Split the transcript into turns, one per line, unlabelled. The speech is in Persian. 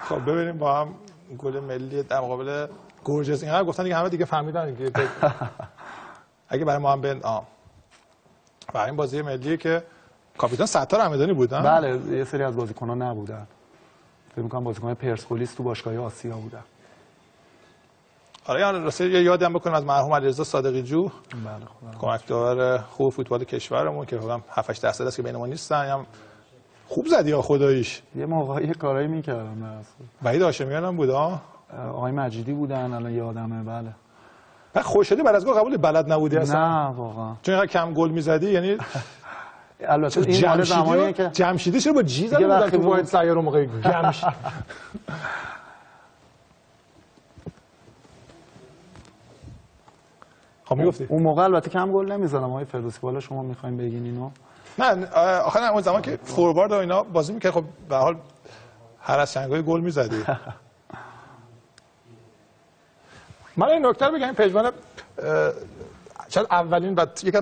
خب ببینیم با هم گل ملی در مقابل گورجس. اینا گفتن دیگه همه دیگه فهمیدن دیگه. اگه برای ما هم برای این بازی ملی که کاپیتان ستار همدانی بودن.
بله یه سری از بازیکن‌ها نبودن. فکر می‌کنم بازیکن پرسپولیس تو باشگاه آسیا بودن.
آره یعنی راستی یه یادم بکنم از مرحوم علیرضا صادقی جو.
بله خدا
کمکدار خوب فوتبال کشورمون که فقط 7-8 درصد است که بین ما نیستن. هم خوب زدی ها خداییش.
یه موقعی کارایی می‌کردم نه اصلا.
وحید هاشمیان هم بود ها.
آقای مجیدی بودن الان یادمه بله.
بعد خوشحالی بعد از گل قبول بلد نبودی اصلا.
نه واقعا.
چون اینقدر کم گل می‌زدی یعنی
البته این مال زمانیه که
جمشیدی چرا با جی زدن در تو واحد سیار موقع جمشید. خب میگفتی
اون موقع البته کم گل نمی‌زدم آقای فردوسی. بالا شما می‌خواید بگین اینو؟
نه آخه اون زمان که فوروارد و اینا بازی می‌کرد خب به هر حال هر از چنگای گل می‌زدی. من این نکته رو بگم پژمان شاید اولین و یکم